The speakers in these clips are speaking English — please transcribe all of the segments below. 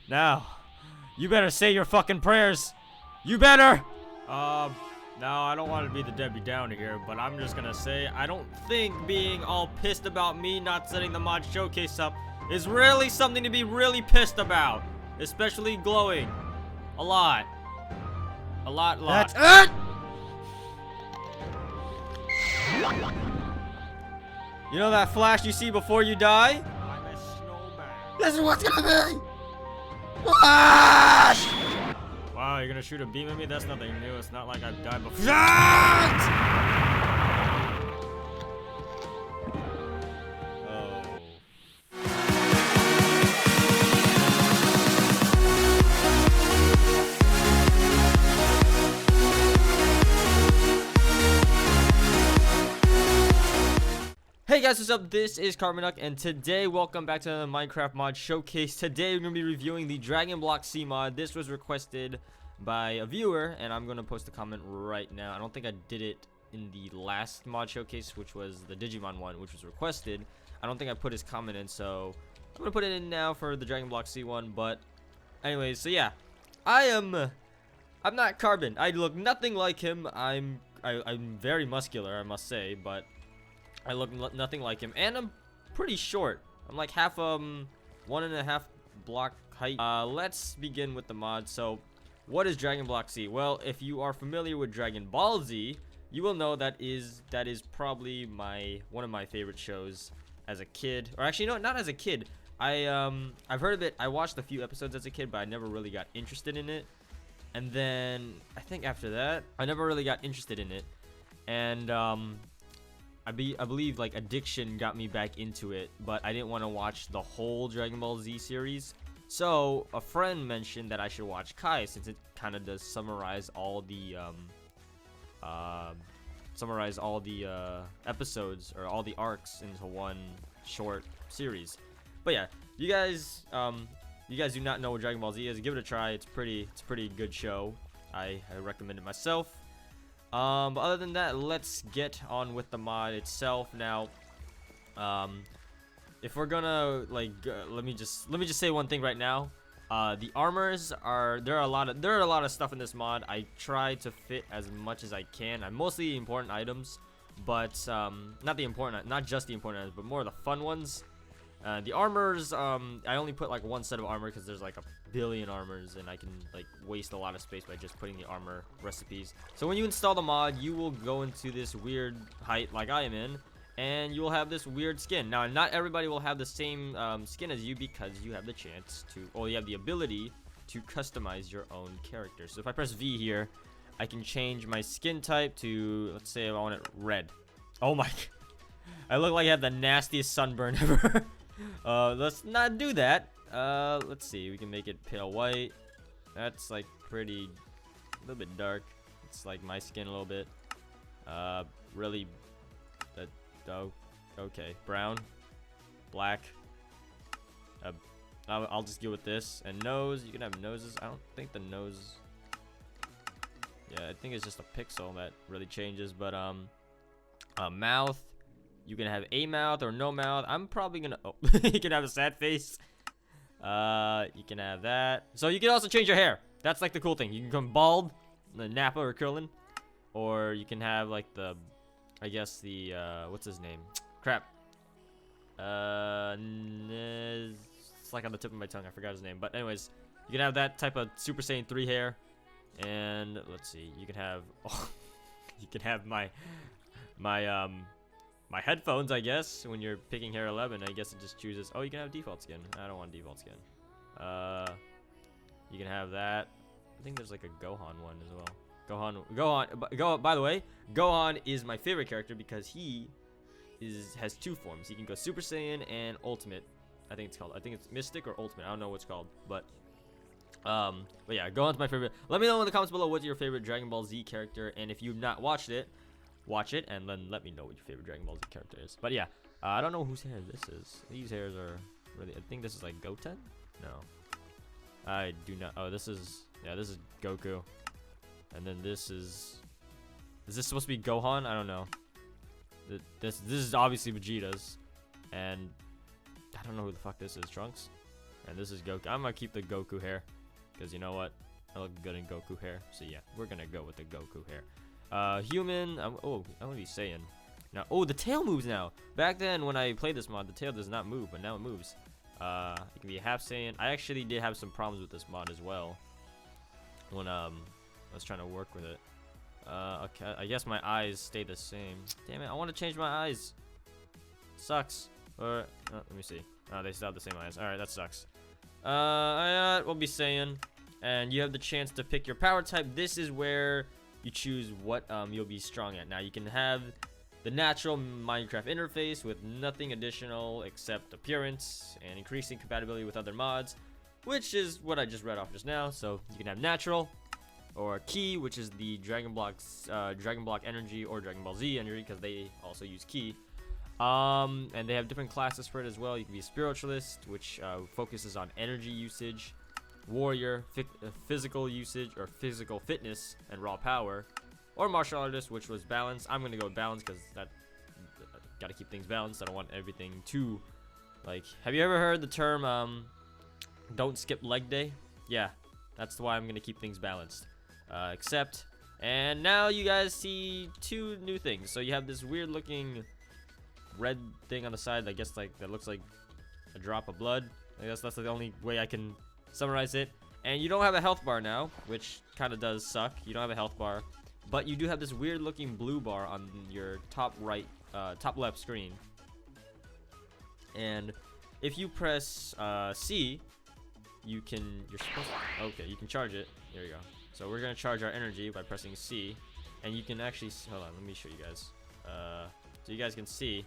Now, you better say your fucking prayers. You better. No, I don't want to be the Debbie Downer here, but I'm just gonna say I don't think being all pissed about me not setting the mod showcase up is really something to be really pissed about. Especially glowing. A lot. A lot. That's it! You know that flash you see before you die? I'm a snowman. This is what's gonna be! Flash! Wow, you're gonna shoot a beam at me? That's nothing new. It's not like I've died before. Hey guys, what's up? This is Carmenuck, and today, welcome back to the Minecraft mod showcase. Today, we're going to be reviewing the Dragon Block C mod. This was requested by a viewer, and I'm going to post a comment right now. I don't think I did it in the last mod showcase, which was the Digimon one, which was requested. I don't think I put his comment in, so I'm going to put it in now for the Dragon Block C one. But anyways, so yeah, I'm not Carbon. I look nothing like him. I'm very muscular, I must say, but I look nothing like him, and I'm pretty short. I'm like half 1.5 block height. Let's begin with the mod. So, what is Dragon Block Z? Well, if you are familiar with Dragon Ball Z, you will know that is probably one of my favorite shows as a kid. Or actually, no, not as a kid. I've heard of it. I watched a few episodes as a kid, but I never really got interested in it. And then I think after that, I never really got interested in it. And I believe like addiction got me back into it, but I didn't want to watch the whole Dragon Ball Z series. So a friend mentioned that I should watch Kai, since it kind of does summarize all the episodes or all the arcs into one short series. But yeah, you guys do not know what Dragon Ball Z is, give it a try. It's a pretty good show. I recommend it myself. But other than that, let's get on with the mod itself. Now, if we're gonna like, let me just say one thing right now. The armors there are a lot of stuff in this mod. I try to fit as much as I can. I'm mostly important items, but not just the important items, but more of the fun ones. The armors, I only put like one set of armor because there's like a billion armors, and I can like waste a lot of space by just putting the armor recipes. So when you install the mod, you will go into this weird height like I am in, and you will have this weird skin. Now, not everybody will have the same skin as you, because you have the chance to, or you have the ability to customize your own character. So if I press V here, I can change my skin type to, let's say I want it red. Oh my, I look like I have the nastiest sunburn ever. Let's not do that. Let's see, we can make it pale white. That's like a little bit dark. It's like my skin a little bit. Really, okay, brown, black. I'll just go with this. And nose, you can have noses. I don't think the nose, yeah, I think it's just a pixel that really changes. But mouth, you can have a mouth or no mouth. I'm probably gonna, oh, you can have a sad face. You can have that. So you can also change your hair. That's like the cool thing. You can come bald, the Nappa or curling, or you can have like the, I guess the what's his name? Crap. It's like on the tip of my tongue. I forgot his name. But anyways, you can have that type of Super Saiyan 3 hair. And let's see. You can have, oh, you can have my headphones, I guess. When you're picking hair 11, I guess it just chooses, oh, you can have default skin. I don't want default skin. You can have that. I think there's like a Gohan one as well. Gohan, by the way, Gohan is my favorite character because he has two forms. He can go Super Saiyan and Ultimate. I think it's Mystic or Ultimate. I don't know what's called, but yeah, Gohan's my favorite. Let me know in the comments below what's your favorite Dragon Ball Z character, and if you've not watched it, watch it and then let me know what your favorite Dragon Ball Z character is. But yeah, I don't know whose hair this is. These hairs are really, I think this is like Goten? No, I do not. Oh, this is, yeah, this is Goku. And then this is this supposed to be Gohan? I don't know. This is obviously Vegeta's. And I don't know who the fuck this is. Trunks? And this is Goku. I'm gonna keep the Goku hair, because you know what? I look good in Goku hair. So yeah, we're gonna go with the Goku hair. Human. Oh, I'm gonna be Saiyan. Now, oh, the tail moves now. Back then, when I played this mod, the tail does not move, but now it moves. It can be half Saiyan. I actually did have some problems with this mod as well when I was trying to work with it. Okay, I guess my eyes stay the same. Damn it, I want to change my eyes. Sucks. Or let me see. Oh, they still have the same eyes. All right, that sucks. We'll be Saiyan, and you have the chance to pick your power type. This is where you choose what you'll be strong at. Now you can have the natural Minecraft interface with nothing additional except appearance and increasing compatibility with other mods, which is what I just read off just now. So you can have natural, or Ki, which is the Dragon Block energy or Dragon Ball Z energy, because they also use Ki. And they have different classes for it as well. You can be a spiritualist, which focuses on energy usage, warrior, physical usage or physical fitness and raw power, or martial artist, which was balance. I'm gonna go with balance because that gotta keep things balanced. I don't want everything too like. Have you ever heard the term "don't skip leg day"? Yeah, that's why I'm gonna keep things balanced. Except, and now you guys see two new things. So you have this weird looking red thing on the side. I guess like that looks like a drop of blood. I guess that's the only way I can summarize it. And you don't have a health bar now, which kind of does suck. You don't have a health bar, but you do have this weird looking blue bar on your top left screen. And if you press C, you can you can charge it. There you go. So we're gonna charge our energy by pressing C, and you can actually hold on. Let me show you guys. So you guys can see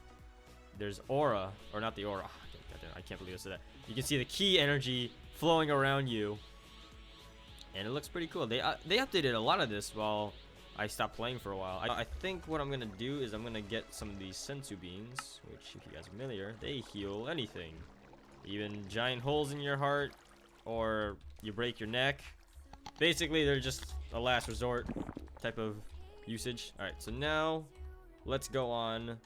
there's aura, or not the aura. Oh, I can't believe I said that. You can see the Ki energy flowing around you, and it looks pretty cool. They updated a lot of this while I stopped playing for a while. I think what I'm gonna do is I'm gonna get some of these sensu beans, which if you guys are familiar, they heal anything, even giant holes in your heart, or you break your neck. Basically, they're just a last resort type of usage. All right, so now let's go on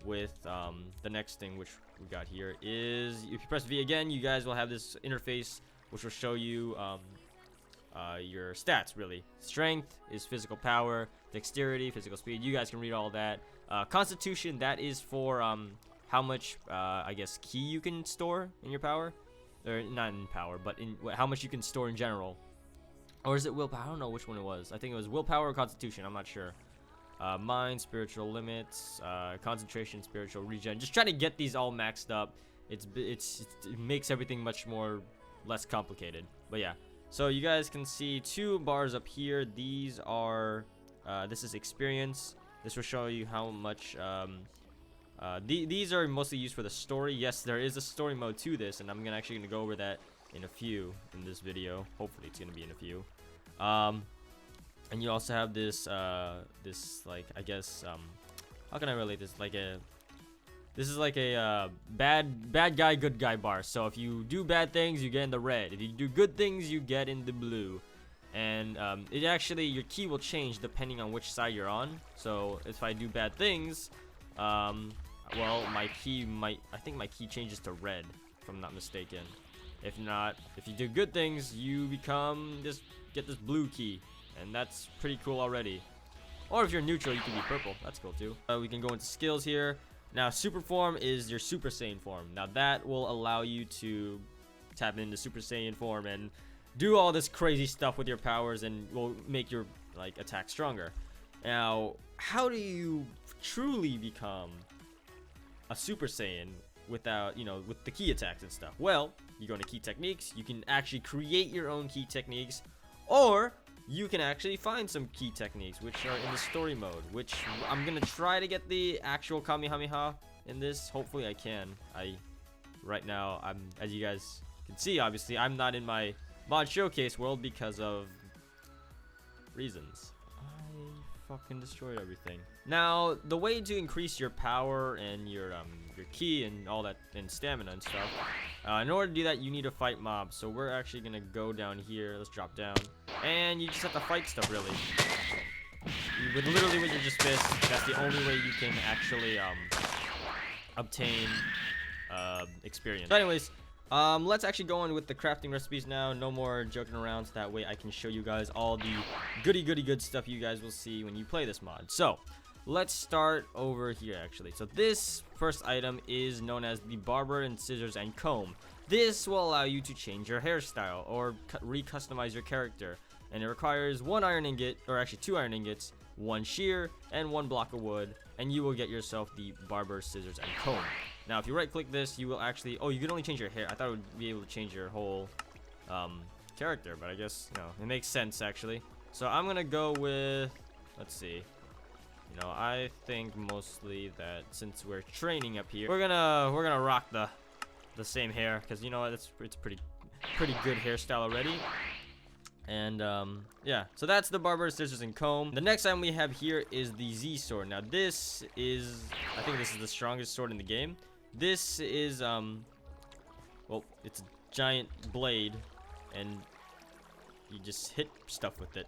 with the next thing, which we got here is if you press V again, you guys will have this interface which will show you your stats. Really, strength is physical power, dexterity, physical speed. You guys can read all that. Constitution, that is for how much I guess Ki you can store in your power, or not in power, but in how much you can store in general. Or is it willpower? I don't know which one it was. I think it was willpower or constitution. I'm not sure. Mind, spiritual limits, concentration, spiritual regen. Just trying to get these all maxed up. It makes everything much less complicated. But yeah. So you guys can see two bars up here. These are this is experience. This will show you how much. These are mostly used for the story. Yes, there is a story mode to this, and I'm actually gonna go over that in this video. Hopefully, it's gonna be in a few. And you also have this like, I guess, how can I relate this? This is like a bad guy, good guy bar. So if you do bad things, you get in the red. If you do good things, you get in the blue. And it actually, your Ki will change depending on which side you're on. So if I do bad things, well, my Ki I think my Ki changes to red, if I'm not mistaken. If not, if you do good things, you get this blue Ki, and that's pretty cool already. Or if you're neutral, you can be purple. That's cool too. We can go into skills here. Now, super form is your Super Saiyan form. Now that will allow you to tap into Super Saiyan form and do all this crazy stuff with your powers, and will make your attack stronger. Now, how do you truly become a Super Saiyan without, with the Ki attacks and stuff? Well, you go into Ki techniques. You can actually create your own Ki techniques, or you can actually find some Ki techniques which are in the story mode, which I'm gonna try to get the actual Kamehameha in this. Hopefully I can. Right now, as you guys can see, obviously I'm not in my mod showcase world because of reasons. I fucking destroyed everything. Now, the way to increase your power and your Ki and all that, and stamina and stuff, in order to do that, you need to fight mobs. So we're actually gonna go down here. Let's drop down, and you just have to fight stuff. Really, literally with your just fist. That's the only way you can actually obtain experience. But anyways, Let's actually go on with the crafting recipes now. No more joking around, so that way I can show you guys all the goody good stuff you guys will see when you play this mod. So let's start over here actually. So this first item is known as the barber and scissors and comb. This will allow you to change your hairstyle or re-customize your character, and it requires 1 iron ingot, or actually 2 iron ingots, 1 shear, and 1 block of wood, and you will get yourself the barber, scissors, and comb. Now, if you right-click this, you will actually... Oh, you can only change your hair. I thought it would be able to change your whole character, but I guess, you know, it makes sense, actually. So I'm going to go with... Let's see. You know, I think mostly that since we're training up here, we're gonna rock the same hair, because, you know what, it's pretty good hairstyle already. And yeah, so that's the barber, scissors, and comb. The next item we have here is the Z sword. Now this is, I think this is the strongest sword in the game. This is well, it's a giant blade, and you just hit stuff with it.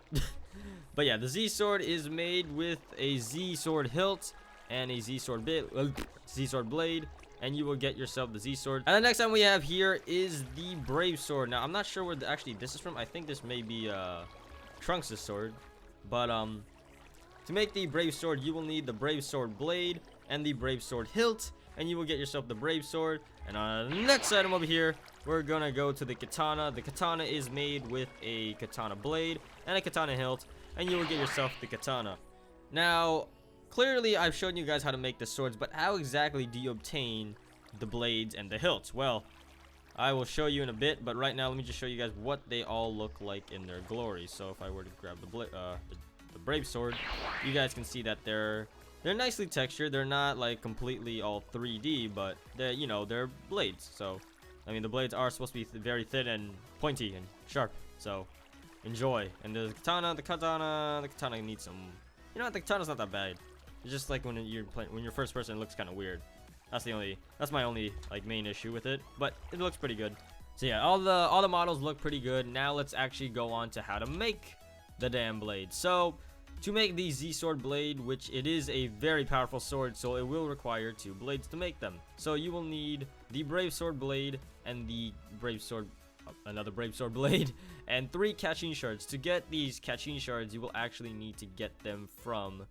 But yeah, the Z sword is made with a Z sword hilt and a Z sword blade, and you will get yourself the Z sword. And the next item we have here is the brave sword. Now I'm not sure where actually this is from. I think this may be Trunks' sword, but to make the brave sword, you will need the brave sword blade and the brave sword hilt, and you will get yourself the brave sword. And on the next item over here, we're gonna go to the katana. The katana is made with a katana blade and a katana hilt, and you will get yourself the katana. Now clearly I've shown you guys how to make the swords, but how exactly do you obtain the blades and the hilts? Well, I will show you in a bit, but right now let me just show you guys what they all look like in their glory. So if I were to grab the brave sword, you guys can see that they're nicely textured. They're not like completely all 3D, but they're, you know, they're blades. So I mean, the blades are supposed to be very thin and pointy and sharp, so enjoy. And the katana needs some, you know what, the katana's not that bad. It's just like when you're first person, it looks kind of weird. That's my only like main issue with it, but it looks pretty good. So yeah, all the models look pretty good. Now let's actually go on to how to make the damn blade. So to make the Z sword blade, which it is a very powerful sword, so it will require 2 blades to make them. So you will need the brave sword blade and the brave sword, another brave sword blade, and 3 catching shards. To get these catching shards, you will actually need to get them from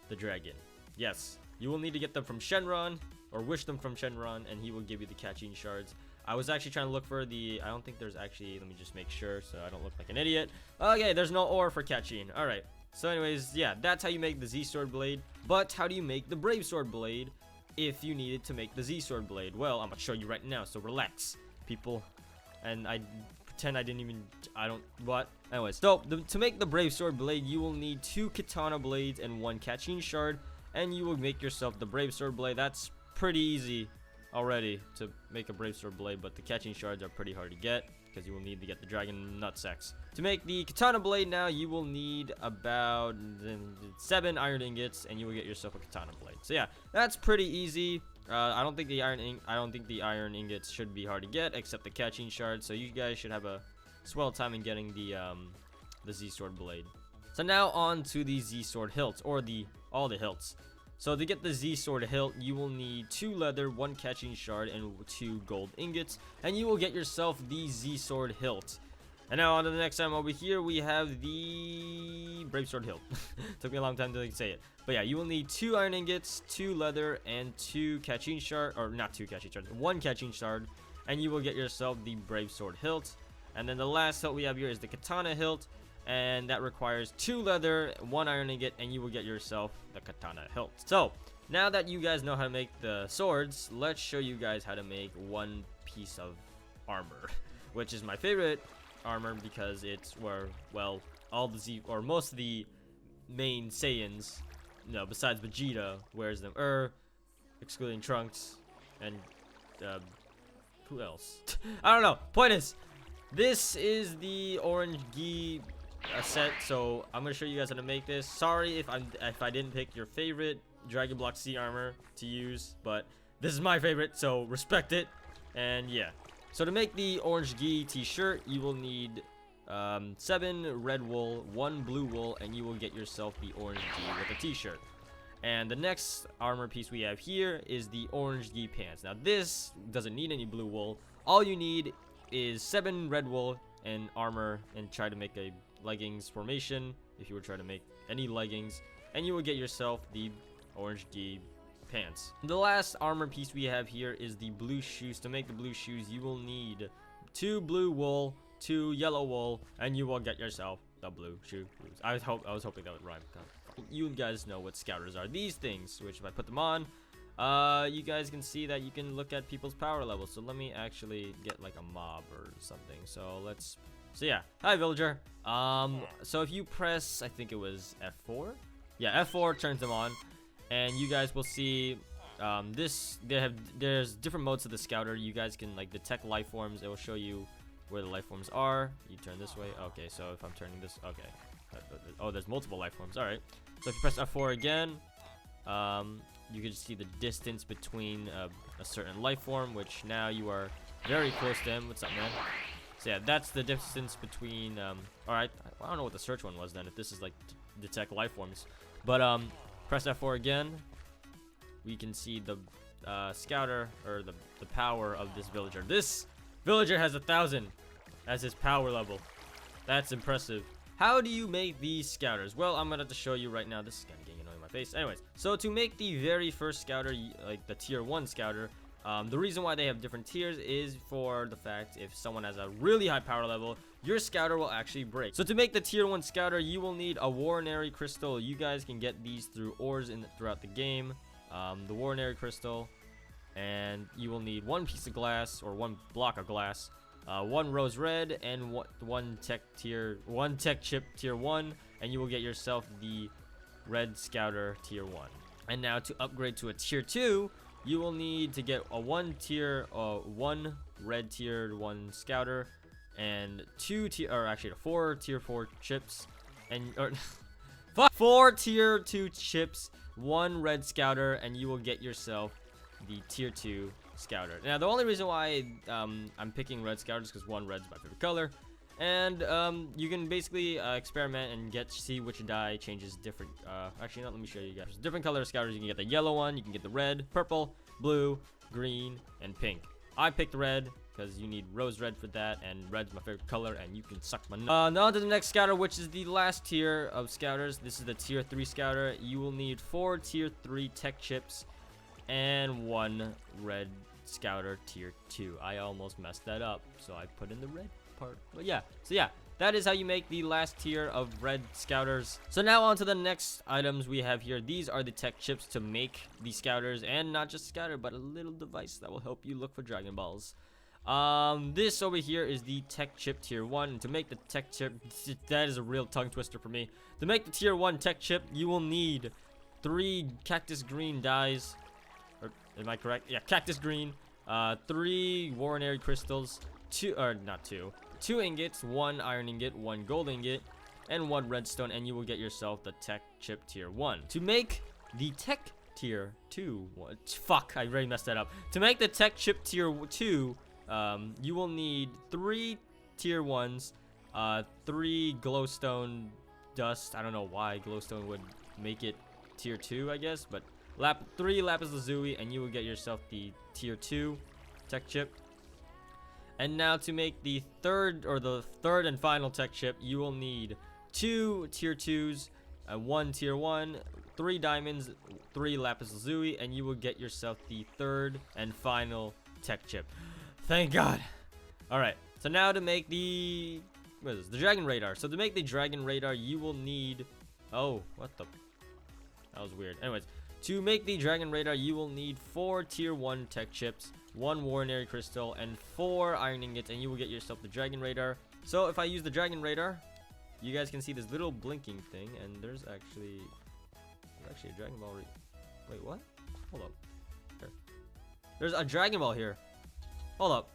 the dragon. Yes, you will need to get them from Shenron, or wish them from Shenron, and he will give you the catching shards. I was actually trying to look for I don't think there's actually, let me just make sure so I don't look like an idiot. Okay, there's no ore for catching. Alright, so anyways, yeah, that's how you make the Z sword blade. But how do you make the brave sword blade if you needed to make the Z sword blade? Well, I'm gonna show you right now, so relax, people. And I pretend I didn't even, what? Anyways, so to make the brave sword blade, you will need 2 katana blades and 1 catching shard, and you will make yourself the brave sword blade. That's pretty easy already to make a brave sword blade, but the catching shards are pretty hard to get because you will need to get the dragon nutsacks. To make the katana blade now, you will need about 7 iron ingots, and you will get yourself a katana blade. So yeah, that's pretty easy. I don't think the iron ingots should be hard to get, except the catching shards. So you guys should have a swell time in getting the Z sword blade. So now on to the Z sword hilt, or all the hilts. So to get the Z sword hilt, you will need 2 leather, 1 catching shard, and 2 gold ingots, and you will get yourself the Z sword hilt. And now on to the next time over here, we have the brave sword hilt. Took me a long time to say it, but yeah, you will need 2 iron ingots, 2 leather, and 2 catching shard, or not 2 catching shards, 1 catching shard, and you will get yourself the brave sword hilt. And then the last hilt we have here is the katana hilt, and that requires 2 leather, 1 iron ingot, and you will get yourself the katana hilt. So now that you guys know how to make the swords, let's show you guys how to make one piece of armor, which is my favorite armor because it's where, well, all the most of the main Saiyans, you know, besides Vegeta, wears them, excluding Trunks and who else? I don't know. Point is, this is the orange gi set, so I'm gonna show you guys how to make this. Sorry if I didn't pick your favorite Dragon Block C armor to use, but this is my favorite, so respect it. And yeah, so to make the orange gi t-shirt, you will need 7 red wool, 1 blue wool, and you will get yourself the orange gi with a t-shirt. And the next armor piece we have here is the orange gi pants. Now this doesn't need any blue wool. All you need is 7 red wool and armor, and try to make a leggings formation if you were trying to make any leggings, and you will get yourself the orange gi pants. The last armor piece we have here is the blue shoes. To make the blue shoes, you will need 2 blue wool, 2 yellow wool, and you will get yourself the blue shoes. I was hoping that would rhyme. You guys know what scouters are. These things, which if I put them on, you guys can see that you can look at people's power levels. So let me actually get like a mob or something. So yeah, hi villager. So if you press, I think it was F4. Yeah, F4 turns them on, and you guys will see there's different modes of the scouter. You guys can like detect life forms. It will show you where the life forms are. You turn this way. Okay, so if I'm turning this, okay. Oh, there's multiple life forms. All right. So if you press F4 again, you can see the distance between a certain life form, which now you are very close to him. What's up, man? So yeah, that's the distance between. All right. I don't know what the search one was then. If this is like detect life forms, but press F4 again. We can see the scouter or the power of this villager. This villager has 1,000 as his power level. That's impressive. How do you make these scouters? Well, I'm gonna have to show you right now. This is kind of getting annoying in my face. Anyways, so to make the very first scouter, like the tier 1 scouter, the reason why they have different tiers is for the fact if someone has a really high power level, your scouter will actually break. So to make the tier 1 scouter, you will need a warnary crystal. You guys can get these through ores throughout the game. The warnary crystal, and you will need 1 piece of glass or 1 block of glass, 1 rose red, and 1 tech chip tier 1, and you will get yourself the red scouter tier 1. And now to upgrade to a tier 2, you will need to get a 1 red tier 1 scouter and 4 tier 4 chips, and 4 tier 2 chips, 1 red scouter, and you will get yourself the tier 2 scouter. Now the only reason why I'm picking red scouters is because 1, red's my favorite color, and you can basically experiment and see which dye changes different. Actually, let me show you guys different color scouters. You can get the yellow one, you can get the red, purple, blue, green, and pink. I picked red because you need rose red for that, and red's my favorite color, and you can suck my nut. Now to the next scouter, which is the last tier of scouters. This is the tier 3 scouter. You will need 4 tier 3 tech chips and 1 red scouter tier 2. I almost messed that up, so I put in the red part. But yeah, so yeah, that is how you make the last tier of red scouters. So now on to the next items we have here. These are the tech chips to make the scouters, and not just scouter, but a little device that will help you look for Dragon Balls. This over here is the tech chip tier 1. And to make the tech chip, that is a real tongue twister for me. To make the tier 1 tech chip, you will need 3 cactus green dyes. Or am I correct? Yeah, cactus green. 3 warnary crystals. 2 ingots, 1 iron ingot, 1 gold ingot, and 1 redstone, and you will get yourself the tech chip tier 1. To make the tech tier 2, fuck, I already messed that up. To make the tech chip tier 2, you will need 3 tier 1s, 3 glowstone dust. I don't know why glowstone would make it tier 2, I guess, but 3 lapis lazuli, and you will get yourself the tier 2 tech chip. And now to make the third and final tech chip, you will need 2 tier 2s, 1 tier 1, 3 diamonds, 3 lapis lazuli, and you will get yourself the third and final tech chip. Thank God. All right. So now to make the dragon radar. So to make the dragon radar, you will need. Oh, what the? That was weird. Anyways, to make the dragon radar, you will need 4 tier 1 tech chips, 1 warnary crystal, and 4 iron ingots, and you will get yourself the dragon radar. So if I use the dragon radar, you guys can see this little blinking thing, and there's actually a Dragon Ball. Wait, what? Hold up. Here. There's a Dragon Ball here. Hold up.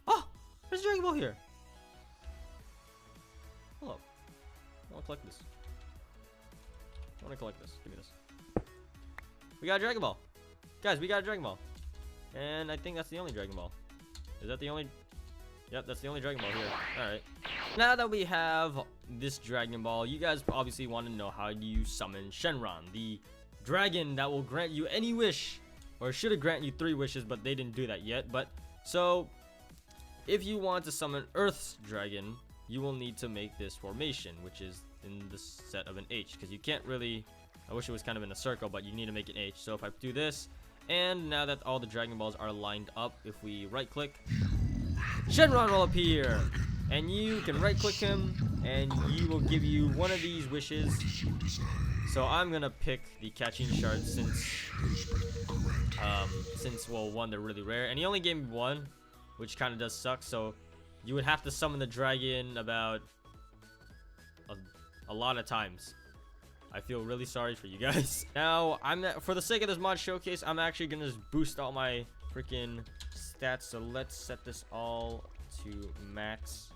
Oh, there's a Dragon Ball here. Hold up. I want to collect this. I want to collect this. Give me this. We got a Dragon Ball. Guys, we got a Dragon Ball. And I think that's the only Dragon Ball. Is that the only? Yep, that's the only Dragon Ball here. Alright. Now that we have this Dragon Ball, you guys obviously want to know how you summon Shenron, the dragon that will grant you any wish. Or should have granted you 3 wishes, but they didn't do that yet. But So if you want to summon Earth's dragon, you will need to make this formation, which is in the set of an H, because you can't really, I wish it was kind of in a circle, but you need to make an H. So if I do this, and now that all the Dragon Balls are lined up, if we right click, Shenron will appear, and you can right click him and he will give you one of these wishes. So I'm gonna pick the catching shard since well, one, they're really rare, and he only gave me one, which kind of does suck. So you would have to summon the dragon about a lot of times. I feel really sorry for you guys. Now, for the sake of this mod showcase, I'm actually gonna just boost all my freaking stats. So let's set this all to max.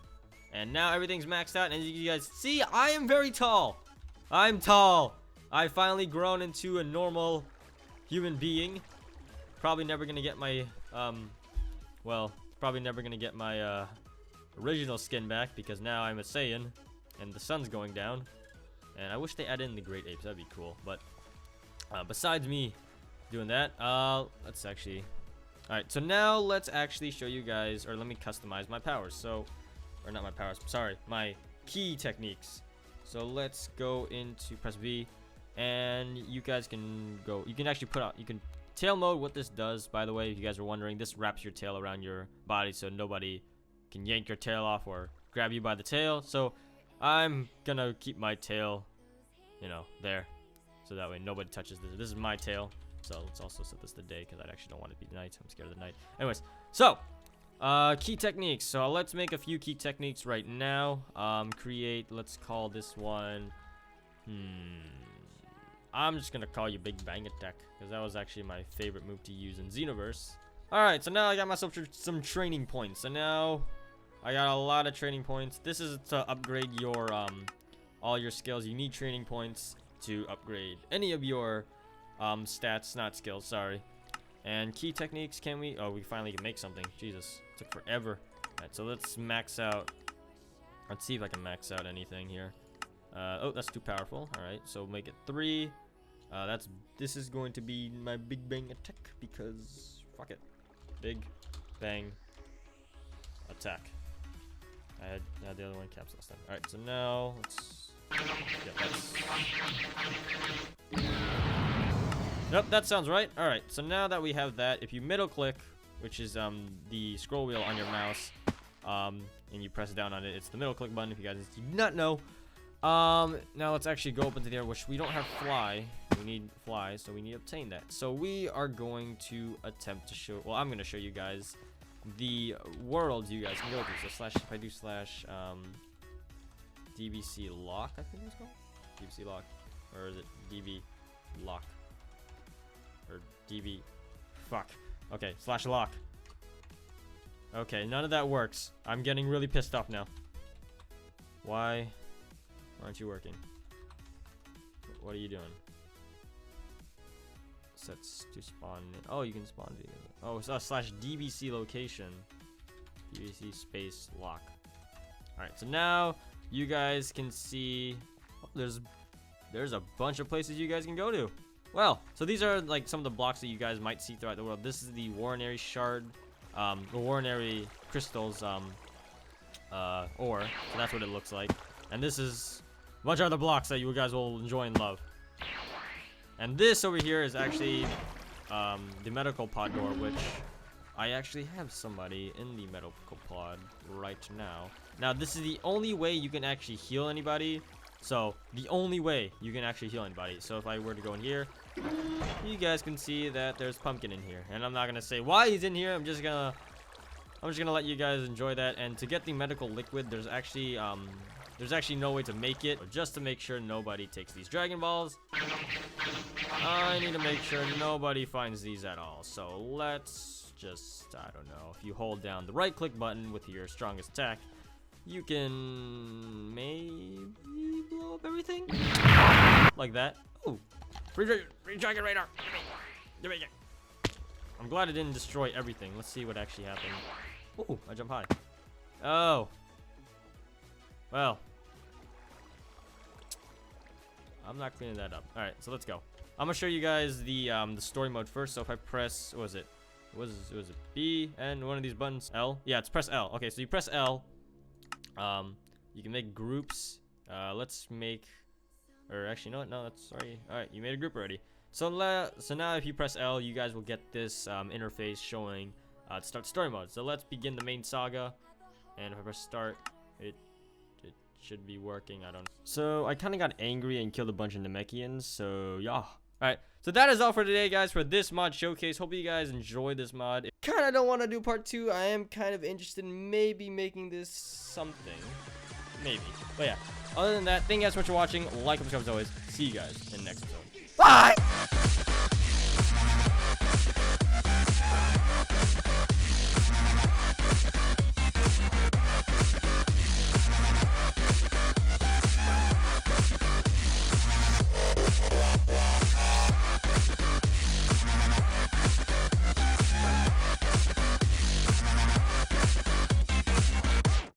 And now everything's maxed out, and as you guys see, I am very tall. I'm tall. I've finally grown into a normal human being. Probably never gonna get my original skin back, because now I'm a Saiyan and the sun's going down. And I wish they added in the great apes. That'd be cool. But besides me doing that, let's actually, all right, so now let's actually show you guys, or let me customize my powers. So, or not my powers, sorry, my key techniques. So let's go into press V, and you guys can go, you can actually you can tail mode. What this does, by the way, if you guys are wondering, this wraps your tail around your body so nobody can yank your tail off or grab you by the tail. So I'm gonna keep my tail, you know, there, so that way nobody touches this. This is my tail. So let's also set this to day, because I actually don't want it to be night. I'm scared of the night. Anyways, so key techniques. So let's make a few key techniques right now. Let's call this one, I'm just gonna call you Big Bang Attack, because that was actually my favorite move to use in Xenoverse. All right, so now I got myself some training points. So now I got a lot of training points. This is to upgrade your all your skills. You need training points to upgrade any of your stats, not skills, sorry. And key techniques, can we? Oh, we finally can make something. Jesus, took forever. All right, so let's max out. Let's see if I can max out anything here. Oh, that's too powerful. All right, so make it 3. This is going to be my Big Bang Attack, because fuck it. Big Bang Attack. I had the other one caps last time. All right, so now let's. Nope, that sounds right. All right, so now that we have that, if you middle click, which is the scroll wheel on your mouse, and you press down on it, it's the middle click button. If you guys do not know. Now let's actually go up into there, which we don't have fly. We need fly, so we need to obtain that. So we are going to attempt to show. Well, I'm going to show you guys the worlds you guys can go through. So if I do slash DBC lock, I think it's called DBC lock, or is it DB lock, or DB fuck, okay, slash lock. Okay, none of that works. I'm getting really pissed off now. Why aren't you working? What are you doing? Sets to spawn. Oh, you can spawn together. Oh, so slash DBC location. DBC space lock. Alright, so now you guys can see, oh, there's a bunch of places you guys can go to. Well, so these are like some of the blocks that you guys might see throughout the world. This is the Warrenary shard, the Warrenary crystals ore. So that's what it looks like. And this is a bunch of other blocks that you guys will enjoy and love. And this over here is actually the medical pod door, which I actually have somebody in the medical pod right now. Now, this is the only way you can actually heal anybody. So, the only way you can actually heal anybody. So, if I were to go in here, you guys can see that there's Pumpkin in here. And I'm not going to say why he's in here. I'm just going to let you guys enjoy that. And to get the medical liquid, there's actually no way to make it. But just to make sure nobody takes these Dragon Balls, I need to make sure nobody finds these at all. So let's just, I don't know, if you hold down the right click button with your strongest attack, you can maybe blow up everything like that. Oh, free Dragon Radar. Give me it. I'm glad it didn't destroy everything. Let's see what actually happened. Oh, I jump high. Oh, well, I'm not cleaning that up. All right, so let's go. I'm gonna show you guys the story mode first. So if I press, what was it? was it B and one of these buttons L? Yeah, it's press L. Okay, so you press L. You can make groups. Let's make, or actually no, that's sorry. All right, you made a group already. So now if you press L, you guys will get this interface showing start story mode. So let's begin the main saga, and if I press start, it should be working. I don't know. So I kind of got angry and killed a bunch of Namekians. So yeah. Alright, so that is all for today, guys, for this mod showcase. Hope you guys enjoyed this mod. Kind of don't want to do part 2. I am kind of interested in maybe making this something. Maybe. But yeah, other than that, thank you guys so much for watching. Like and subscribe as always. See you guys in the next episode. Bye!